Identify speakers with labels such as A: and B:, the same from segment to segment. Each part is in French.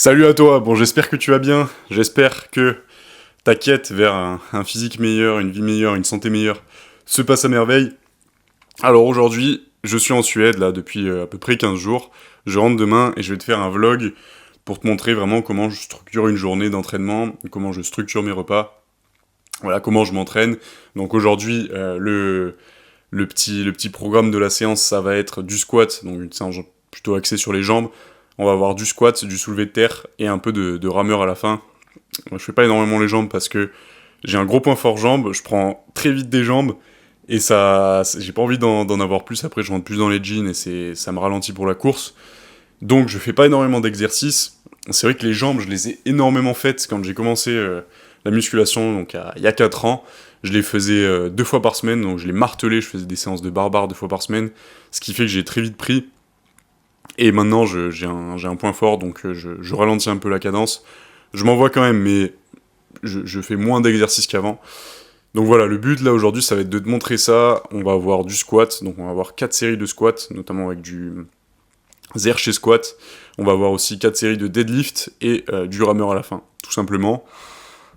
A: Salut à toi, bon j'espère que tu vas bien, j'espère que ta quête vers un physique meilleur, une vie meilleure, une santé meilleure se passe à merveille. Alors aujourd'hui, je suis en Suède là depuis à peu près 15 jours, je rentre demain et je vais te faire un vlog pour te montrer vraiment comment je structure une journée d'entraînement, comment je structure mes repas, voilà comment je m'entraîne. Donc aujourd'hui, le petit programme de la séance, ça va être du squat, donc une séance plutôt axée sur les jambes. On va avoir du squat, du soulevé de terre et un peu de rameur à la fin. Moi, je fais pas énormément les jambes parce que j'ai un gros point fort jambes, je prends très vite des jambes et j'ai pas envie d'en avoir plus. Après, je rentre plus dans les jeans et ça me ralentit pour la course. Donc, je fais pas énormément d'exercices. C'est vrai que les jambes, je les ai énormément faites quand j'ai commencé la musculation, donc il y a 4 ans. Je les faisais 2 fois par semaine, donc je les martelais, je faisais des séances de barbares 2 fois par semaine, ce qui fait que j'ai très vite pris. Et maintenant, j'ai un point fort, donc je ralentis un peu la cadence. Je m'envoie quand même, mais je fais moins d'exercices qu'avant. Donc voilà, le but là aujourd'hui, ça va être de te montrer ça. On va avoir du squat, donc on va avoir 4 séries de squat, notamment avec du Zercher squat. On va avoir aussi 4 séries de deadlift et du rameur à la fin, tout simplement.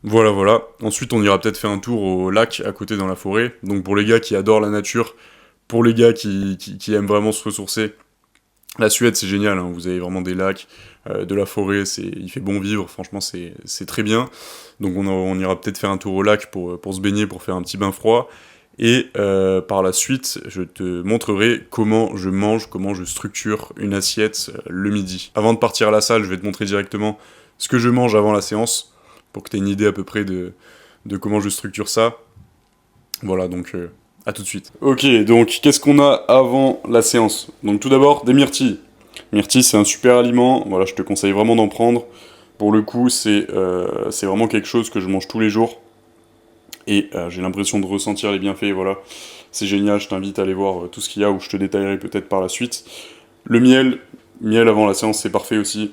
A: Voilà, voilà. Ensuite, on ira peut-être faire un tour au lac à côté dans la forêt. Donc pour les gars qui adorent la nature, pour les gars qui aiment vraiment se ressourcer, la Suède, c'est génial, hein. Vous avez vraiment des lacs, de la forêt, il fait bon vivre, franchement, c'est très bien. Donc on ira peut-être faire un tour au lac pour se baigner, pour faire un petit bain froid. Et par la suite, je te montrerai comment je mange, comment je structure une assiette le midi. Avant de partir à la salle, je vais te montrer directement ce que je mange avant la séance, pour que tu aies une idée à peu près de comment je structure ça. Voilà, donc à tout de suite. Ok, donc qu'est-ce qu'on a avant la séance? Donc tout d'abord, des myrtilles. Myrtilles, c'est un super aliment, voilà, je te conseille vraiment d'en prendre. Pour le coup, c'est vraiment quelque chose que je mange tous les jours. Et j'ai l'impression de ressentir les bienfaits, voilà. C'est génial, je t'invite à aller voir tout ce qu'il y a, où je te détaillerai peut-être par la suite. Le miel avant la séance, c'est parfait aussi.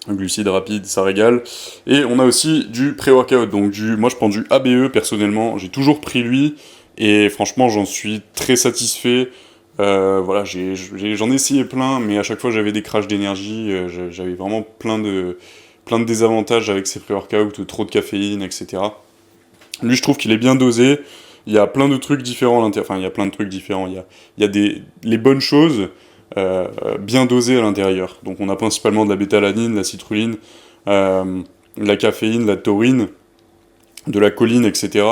A: Un glucide rapide, ça régale. Et on a aussi du pré-workout, donc moi je prends du ABE personnellement, j'ai toujours pris lui. Et franchement, j'en suis très satisfait. Voilà, j'en ai essayé plein, mais à chaque fois j'avais des crashs d'énergie. J'avais vraiment plein de désavantages avec ces pré-workouts, trop de caféine, etc. Lui, je trouve qu'il est bien dosé. Il y a plein de trucs différents à l'intérieur. Enfin, il y a plein de trucs différents. Il y a les bonnes choses bien dosées à l'intérieur. Donc, on a principalement de la bétalanine, de la citrulline, de la caféine, de la taurine, de la choline, etc.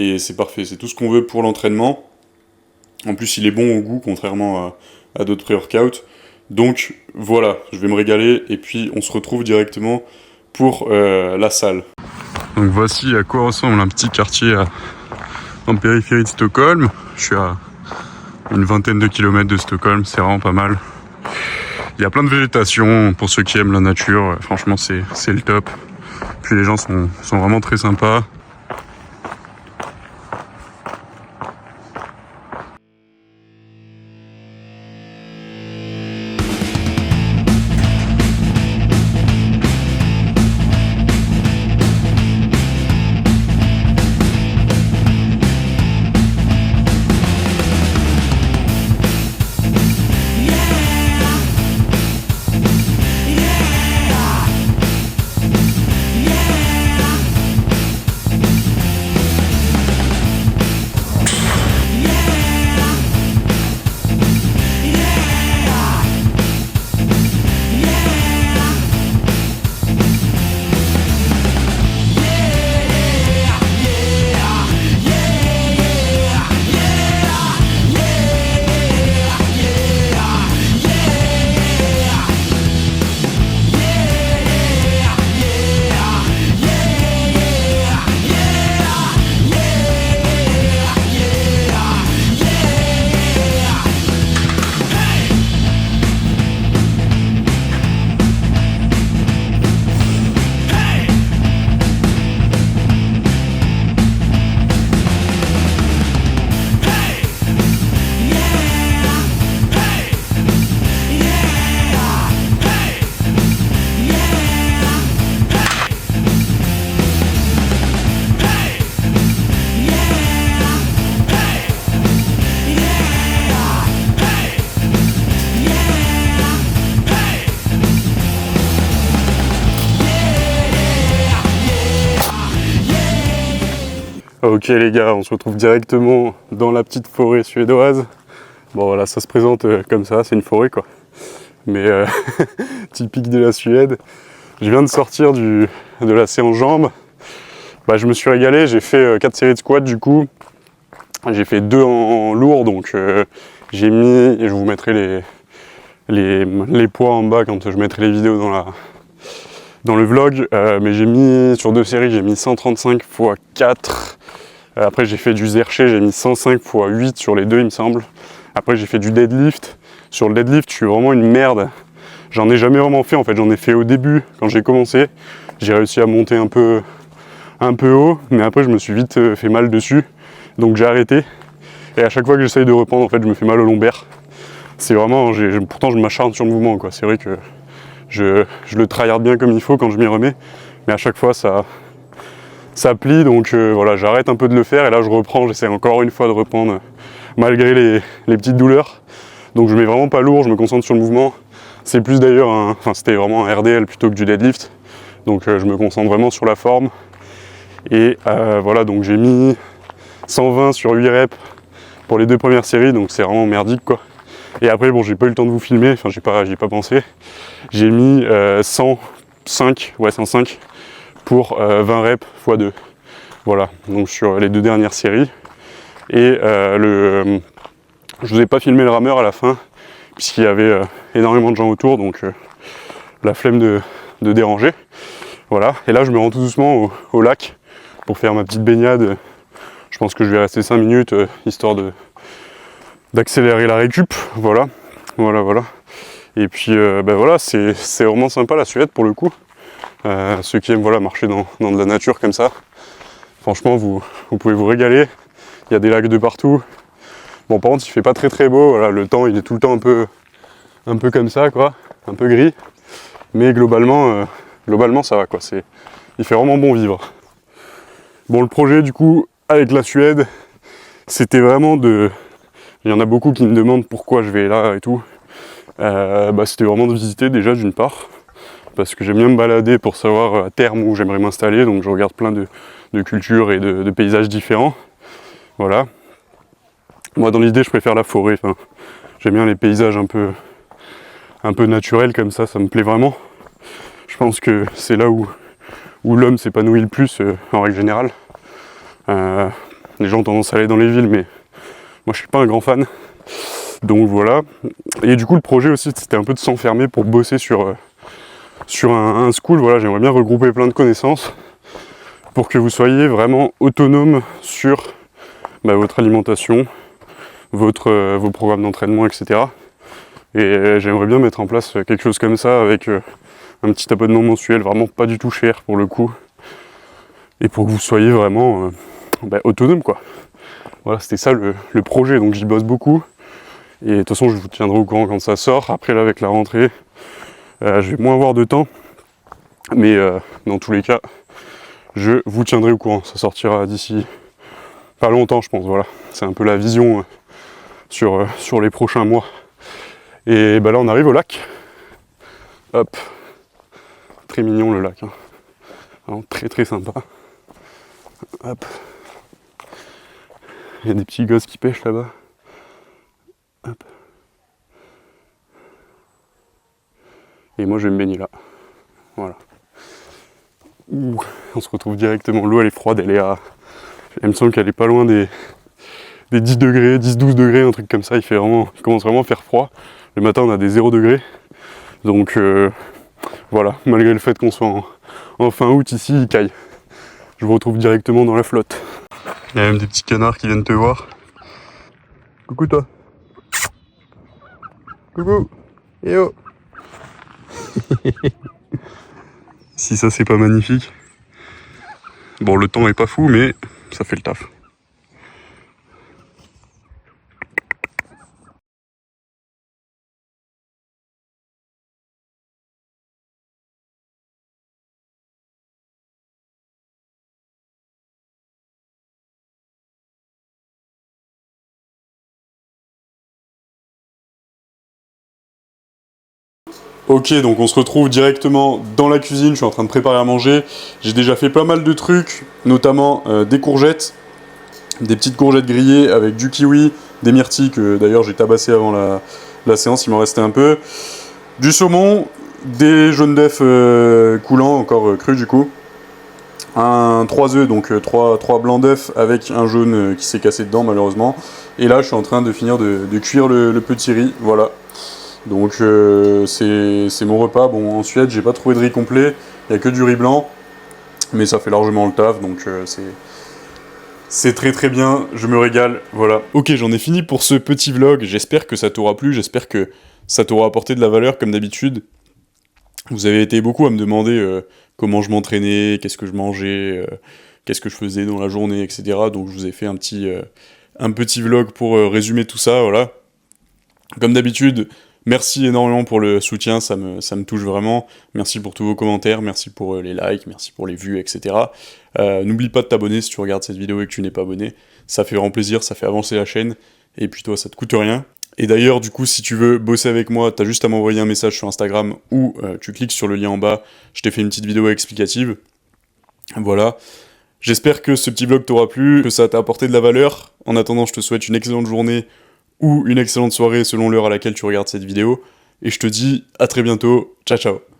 A: Et c'est parfait, c'est tout ce qu'on veut pour l'entraînement. En plus, il est bon au goût, contrairement à d'autres pré-workouts. Donc voilà, je vais me régaler, et puis on se retrouve directement pour la salle. Donc voici à quoi ressemble un petit quartier en périphérie de Stockholm. Je suis à une vingtaine de kilomètres de Stockholm, c'est vraiment pas mal. Il y a plein de végétation, pour ceux qui aiment la nature, franchement c'est le top. Puis les gens sont vraiment très sympas.
B: Ok les gars, on se retrouve directement dans la petite forêt suédoise. Bon voilà, ça se présente comme ça, c'est une forêt quoi. Mais typique de la Suède. Je viens de sortir de la séance jambes. Bah, je me suis régalé, j'ai fait 4 séries de squats du coup. J'ai fait 2 en lourd, donc j'ai mis, et je vous mettrai les poids en bas quand je mettrai les vidéos dans le vlog. Mais j'ai mis, sur 2 séries, j'ai mis 135 x 4. Après j'ai fait du zerché, j'ai mis 105 x 8 sur les deux il me semble. Après j'ai fait du deadlift. Sur le deadlift je suis vraiment une merde. J'en ai jamais vraiment fait en fait, j'en ai fait au début quand j'ai commencé. J'ai réussi à monter un peu haut, mais après je me suis vite fait mal dessus. Donc j'ai arrêté. Et à chaque fois que j'essaye de reprendre en fait je me fais mal au lombaire. C'est vraiment, pourtant je m'acharne sur le mouvement quoi. C'est vrai que je le tryhard bien comme il faut quand je m'y remets. Mais à chaque fois ça plie, donc voilà, j'arrête un peu de le faire et là je reprends, j'essaie encore une fois de reprendre malgré les petites douleurs. Donc je mets vraiment pas lourd, je me concentre sur le mouvement. C'est plus d'ailleurs, c'était vraiment un RDL plutôt que du deadlift. Donc je me concentre vraiment sur la forme. Et voilà, donc j'ai mis 120 sur 8 reps pour les 2 premières séries, donc c'est vraiment merdique quoi. Et après bon, j'ai pas eu le temps de vous filmer, enfin j'y ai pas pensé. J'ai mis 105 pour 20 reps x 2. Voilà, donc sur les 2 dernières séries. Et je vous ai pas filmé le rameur à la fin, puisqu'il y avait énormément de gens autour, donc la flemme de déranger. Voilà, et là je me rends tout doucement au lac pour faire ma petite baignade. Je pense que je vais rester 5 minutes, histoire d'accélérer la récup. Voilà. Et puis voilà, c'est vraiment sympa la Suède pour le coup. Ceux qui aiment voilà, marcher dans de la nature comme ça, franchement vous pouvez vous régaler. Il y a des lacs de partout. Bon par contre il fait pas très beau, voilà, le temps il est tout le temps un peu comme ça quoi, un peu gris. Mais globalement ça va quoi, il fait vraiment bon vivre. Bon le projet du coup avec la Suède, c'était vraiment il y en a beaucoup qui me demandent pourquoi je vais là et tout. C'était vraiment de visiter déjà d'une part, parce que j'aime bien me balader pour savoir à terme où j'aimerais m'installer, donc je regarde plein de cultures et de paysages différents. Voilà. Moi dans l'idée je préfère la forêt, j'aime bien les paysages un peu naturels comme ça me plaît vraiment. Je pense que c'est là où l'homme s'épanouit le plus en règle générale. Les gens ont tendance à aller dans les villes, mais moi je suis pas un grand fan. Donc voilà. Et du coup le projet aussi c'était un peu de s'enfermer pour bosser sur un school. Voilà, j'aimerais bien regrouper plein de connaissances pour que vous soyez vraiment autonome sur votre alimentation, vos programmes d'entraînement, etc. Et j'aimerais bien mettre en place quelque chose comme ça avec un petit abonnement mensuel, vraiment pas du tout cher pour le coup. Et pour que vous soyez vraiment autonome quoi. Voilà, c'était ça le projet, donc j'y bosse beaucoup. Et de toute façon je vous tiendrai au courant quand ça sort. Après là avec la rentrée, je vais moins avoir de temps. Mais dans tous les cas, je vous tiendrai au courant. Ça sortira d'ici pas longtemps je pense, voilà. C'est un peu la vision sur les prochains mois. Et là on arrive au lac. Hop. Très mignon le lac. Hein. Vraiment très sympa. Hop. Il y a des petits gosses qui pêchent là-bas. Hop. Et moi je vais me baigner là. Voilà. Ouh, on se retrouve directement. L'eau elle est froide, elle me semble qu'elle est pas loin des 10 degrés, 10-12 degrés, un truc comme ça. Il commence vraiment à faire froid. Le matin on a des 0 degrés. Donc voilà, malgré le fait qu'on soit en fin août ici, il caille. Je vous retrouve directement dans la flotte. Il y a même des petits canards qui viennent te voir. Coucou toi. Coucou. Et oh. Si ça c'est pas magnifique. Bon le temps est pas fou mais ça fait le taf. Ok, donc on se retrouve directement dans la cuisine, je suis en train de préparer à manger. J'ai déjà fait pas mal de trucs, notamment des courgettes
A: des petites courgettes grillées avec du kiwi, des myrtilles que d'ailleurs j'ai tabassé avant la séance, il m'en restait un peu, du saumon, des jaunes d'œufs coulants, encore crus du coup, 3 œufs, donc 3 blancs d'œufs avec un jaune qui s'est cassé dedans malheureusement. Et là je suis en train de finir de cuire le petit riz, voilà. Donc c'est mon repas. Bon, en Suède j'ai pas trouvé de riz complet, il n'y a que du riz blanc, mais ça fait largement le taf, donc c'est très très bien, je me régale, voilà. Ok, j'en ai fini pour ce petit vlog, j'espère que ça t'aura plu, j'espère que ça t'aura apporté de la valeur comme d'habitude. Vous avez été beaucoup à me demander comment je m'entraînais, qu'est-ce que je mangeais, qu'est-ce que je faisais dans la journée, etc. Donc je vous ai fait un petit vlog pour résumer tout ça, voilà. Comme d'habitude, merci énormément pour le soutien, ça me touche vraiment. Merci pour tous vos commentaires, merci pour les likes, merci pour les vues, etc. N'oublie pas de t'abonner si tu regardes cette vidéo et que tu n'es pas abonné. Ça fait vraiment plaisir, ça fait avancer la chaîne. Et puis toi, ça te coûte rien. Et d'ailleurs, du coup, si tu veux bosser avec moi, t'as juste à m'envoyer un message sur Instagram ou tu cliques sur le lien en bas. Je t'ai fait une petite vidéo explicative. Voilà. J'espère que ce petit vlog t'aura plu, que ça t'a apporté de la valeur. En attendant, je te souhaite une excellente journée ou une excellente soirée selon l'heure à laquelle tu regardes cette vidéo. Et je te dis à très bientôt. Ciao, ciao.